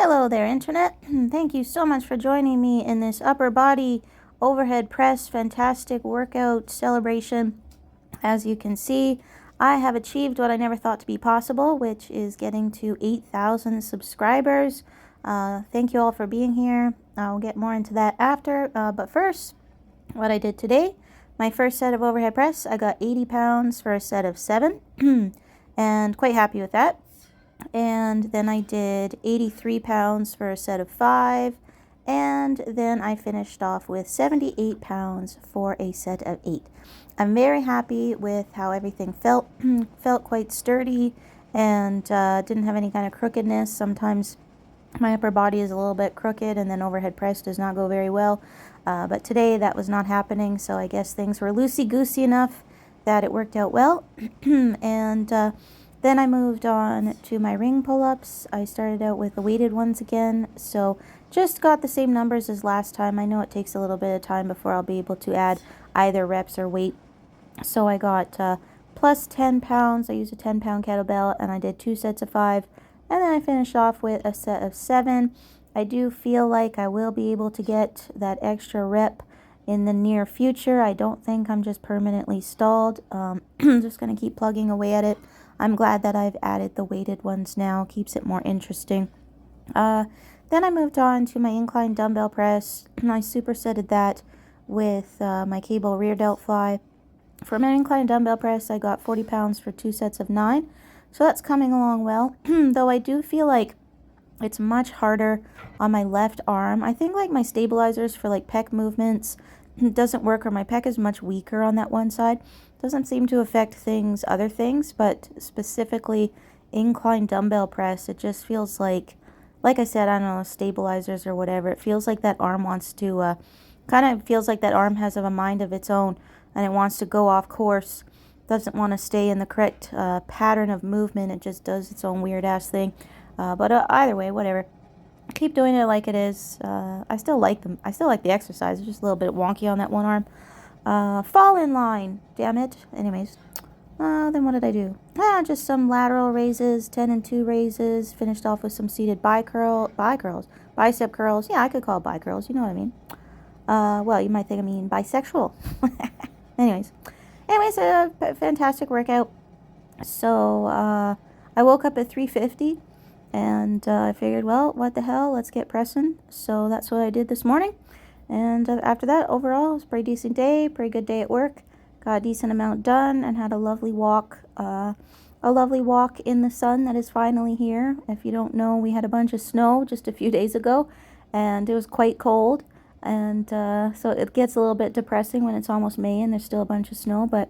Hello there, Internet. Thank you so much for joining me in this upper body overhead press fantastic workout celebration. As you can see, I have achieved what I never thought to be possible, which is getting to 8,000 subscribers. Thank you all for being here. I'll get more into that after. But first, what I did today, my first set of overhead press, I got 80 pounds for a set of 7, and quite happy with that. And then I did 83 pounds for a set of 5, and then I finished off with 78 pounds for a set of 8. I'm very happy with how everything felt. Felt quite sturdy and didn't have any kind of crookedness. Sometimes my upper body is a little bit crooked and then overhead press does not go very well. But today that was not happening, so I guess things were loosey-goosey enough that it worked out well. And then I moved on to my ring pull-ups. I started out with the weighted ones again, so just got the same numbers as last time. I know it takes a little bit of time before I'll be able to add either reps or weight. So I got plus 10 pounds. I used a 10-pound kettlebell, and I did 2 sets of 5. And then I finished off with a set of 7. I do feel like I will be able to get that extra rep in the near future. I don't think I'm just permanently stalled. I'm just going to keep plugging away at it. I'm glad that I've added the weighted ones now. Keeps it more interesting. Then I moved on to my incline dumbbell press. I supersetted that with my cable rear delt fly. For my incline dumbbell press, I got 40 pounds for 2 sets of 9. So that's coming along well. Though I do feel like it's much harder on my left arm. I think like my stabilizers for like pec movements doesn't work, or my pec is much weaker on that one side. Doesn't seem to affect other things, but specifically incline dumbbell press, it just feels like I said, I don't know, stabilizers or whatever. It feels like that arm wants to, kind of feels like that arm has a mind of its own, and it wants to go off course. Doesn't want to stay in the correct pattern of movement. It just does its own weird ass thing. But either way, whatever. Keep doing it like it is. I still like them. I still like the exercise. It's just a little bit wonky on that one arm. Fall in line. Damn it. Anyways. Then what did I do? Just some lateral raises, 10 and 2 raises. Finished off with some seated bicep curls. Yeah, I could call it bi curls. You know what I mean. Well, you might think I mean bisexual. Anyways, a fantastic workout. So, I woke up at 3:50. And I figured, well, what the hell, let's get pressing. So that's what I did this morning. And after that, overall, it was a pretty decent day, pretty good day at work. Got a decent amount done and had a lovely walk. A lovely walk in the sun that is finally here. If you don't know, we had a bunch of snow just a few days ago, and it was quite cold. And so it gets a little bit depressing when it's almost May and there's still a bunch of snow. But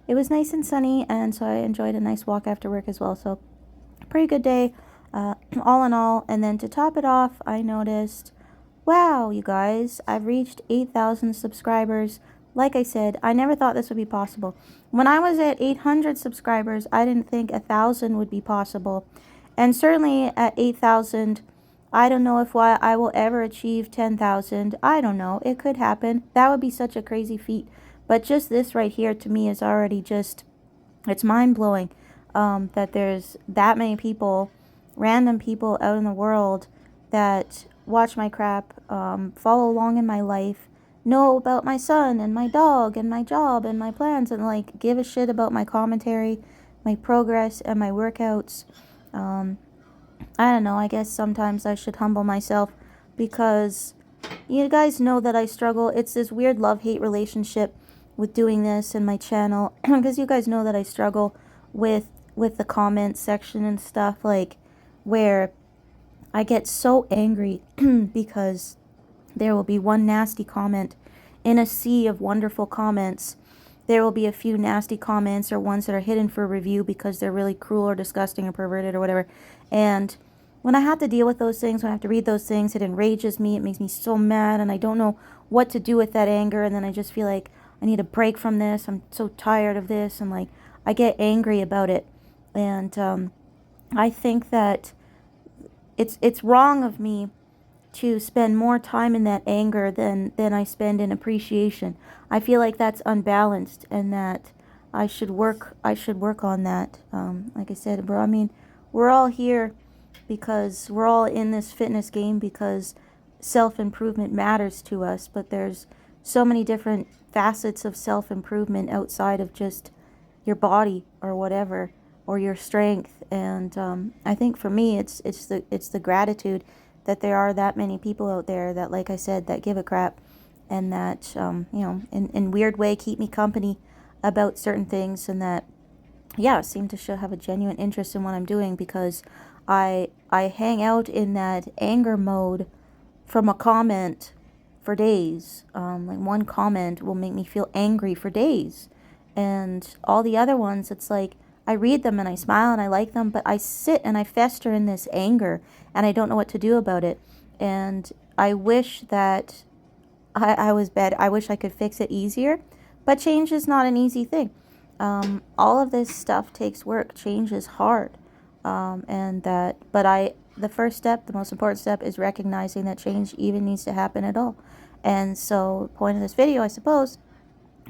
it was nice and sunny, and so I enjoyed a nice walk after work as well. So pretty good day. All in all. And then to top it off, I noticed, wow, you guys, I've reached 8,000 subscribers. Like I said, I never thought this would be possible. When I was at 800 subscribers, I didn't think 1,000 would be possible. And certainly at 8,000, I don't know if I will ever achieve 10,000. I don't know. It could happen. That would be such a crazy feat. But just this right here to me is already just, it's mind-blowing that there's that many people, random people out in the world that watch my crap, follow along in my life, know about my son and my dog and my job and my plans, and like give a shit about my commentary, my progress, and my workouts. I don't know, I guess sometimes I should humble myself, because you guys know that I struggle. It's this weird love-hate relationship with doing this and my channel, because you guys know that I struggle with the comments section and stuff, like where I get so angry because there will be one nasty comment in a sea of wonderful comments. There will be a few nasty comments or ones that are hidden for review because they're really cruel or disgusting or perverted or whatever. And when I have to deal with those things, when I have to read those things, it enrages me. It makes me so mad, and I don't know what to do with that anger. And then I just feel like I need a break from this. I'm so tired of this, and like I get angry about it. And I think that it's wrong of me to spend more time in that anger than I spend in appreciation. I feel like that's unbalanced, and that I should work on that. Like I said, bro, I mean, we're all here because we're all in this fitness game because self-improvement matters to us, but there's so many different facets of self-improvement outside of just your body or whatever, or your strength. And I think for me, it's the gratitude that there are that many people out there that, like I said, that give a crap, and that in weird way keep me company about certain things, and that seem to have a genuine interest in what I'm doing, because I hang out in that anger mode from a comment for days. Like one comment will make me feel angry for days, and all the other ones, it's like I read them and I smile and I like them, but I sit and I fester in this anger and I don't know what to do about it. And I wish that I was bad. I wish I could fix it easier, but change is not an easy thing. All of this stuff takes work. Change is hard. The first step, the most important step, is recognizing that change even needs to happen at all. And so the point of this video, I suppose,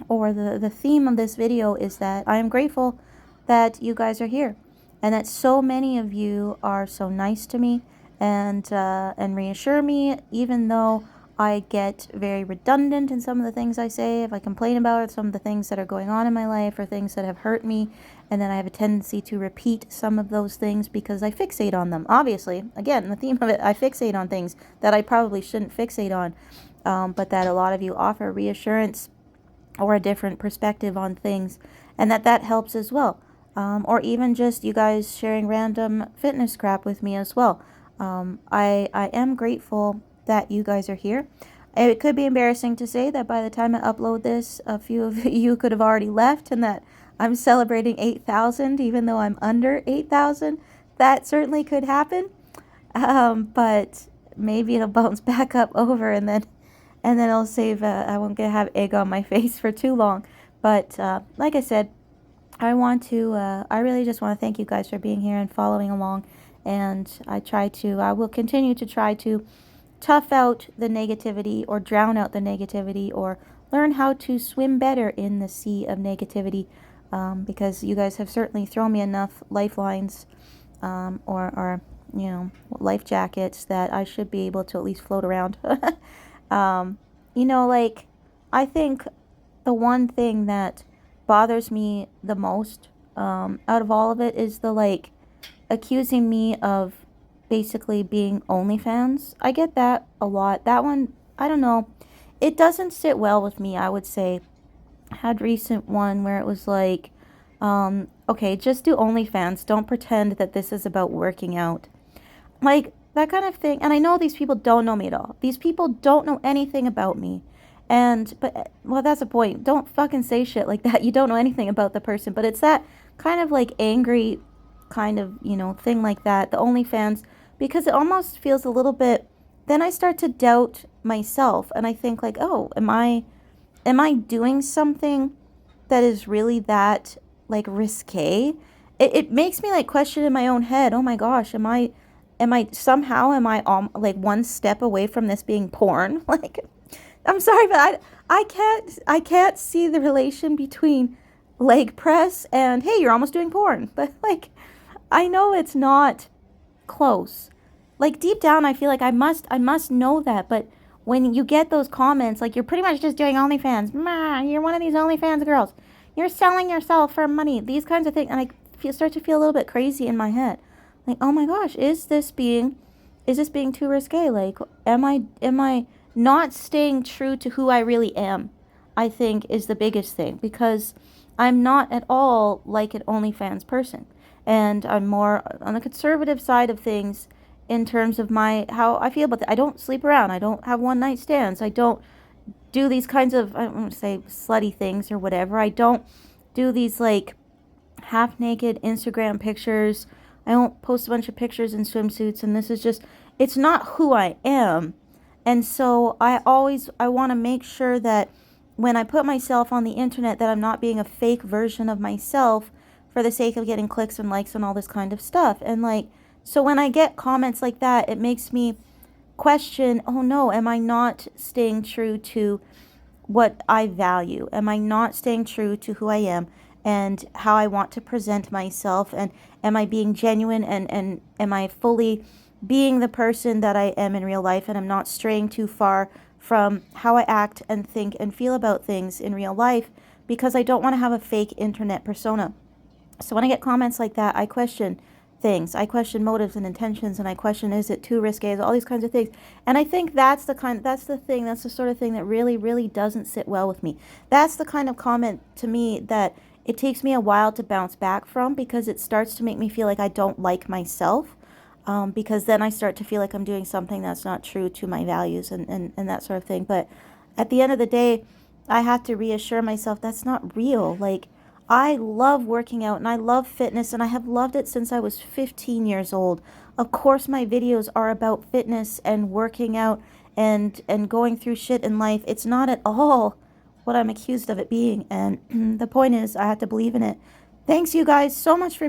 or the theme of this video, is that I am grateful that you guys are here, and that so many of you are so nice to me and reassure me, even though I get very redundant in some of the things I say. If I complain about some of the things that are going on in my life or things that have hurt me, and then I have a tendency to repeat some of those things because I fixate on them. Obviously, again, the theme of it, I fixate on things that I probably shouldn't fixate on, but that a lot of you offer reassurance or a different perspective on things, and that helps as well. Or even just you guys sharing random fitness crap with me as well. I am grateful that you guys are here. It could be embarrassing to say that by the time I upload this, a few of you could have already left, and that I'm celebrating 8,000 even though I'm under 8,000. That certainly could happen, but maybe it'll bounce back up over, and then it'll save. I won't have egg on my face for too long. But like I said, I really just want to thank you guys for being here and following along. And I will continue to try to tough out the negativity, or drown out the negativity, or learn how to swim better in the sea of negativity, because you guys have certainly thrown me enough lifelines, or life jackets, that I should be able to at least float around. Like, I think the one thing that bothers me the most, out of all of it, is the accusing me of basically being OnlyFans. I get that a lot. That one, I don't know. It doesn't sit well with me, I would say. I had recent one where it was like, okay, just do OnlyFans. Don't pretend that this is about working out. Like, that kind of thing. And I know these people don't know me at all. These people don't know anything about me. But that's the point. Don't fucking say shit like that. You don't know anything about the person. But it's that kind of angry kind of, thing like that. The OnlyFans, because it almost feels a little bit, then I start to doubt myself, and I think oh, am I doing something that is really that risque? It makes me question in my own head, oh my gosh, am I one step away from this being porn? I'm sorry, but I can't see the relation between leg press and, hey, you're almost doing porn. But I know it's not close. Deep down, I feel I must know that. But when you get those comments, you're pretty much just doing OnlyFans. You're one of these OnlyFans girls. You're selling yourself for money. These kinds of things, and I start to feel a little bit crazy in my head. Oh my gosh, is this being too risque? Am I not staying true to who I really am? I think is the biggest thing, because I'm not at all like an OnlyFans person. And I'm more on the conservative side of things in terms of how I feel about that. I don't sleep around. I don't have one night stands. I don't do these kinds of, I don't want to say slutty things or whatever. I don't do these half naked Instagram pictures. I don't post a bunch of pictures in swimsuits. And this is just, it's not who I am. And so I want to make sure that when I put myself on the internet, that I'm not being a fake version of myself for the sake of getting clicks and likes and all this kind of stuff. And so when I get comments like that, it makes me question, oh no, am I not staying true to what I value? Am I not staying true to who I am? and how I want to present myself, and am I being genuine, and am I fully being the person that I am in real life, and I'm not straying too far from how I act and think and feel about things in real life, because I don't want to have a fake internet persona. So when I get comments like that, I question things. I question motives and intentions, and I question, is it too risque, all these kinds of things. And I think that's the sort of thing that really, really doesn't sit well with me. That's the kind of comment to me that it takes me a while to bounce back from, because it starts to make me feel like I don't like myself. Because then I start to feel like I'm doing something that's not true to my values, and that sort of thing. But at the end of the day, I have to reassure myself that's not real. Like, I love working out and I love fitness, and I have loved it since I was 15 years old. Of course, my videos are about fitness and working out and going through shit in life. It's not at all what I'm accused of it being. And the point is, I have to believe in it. Thanks, you guys, so much for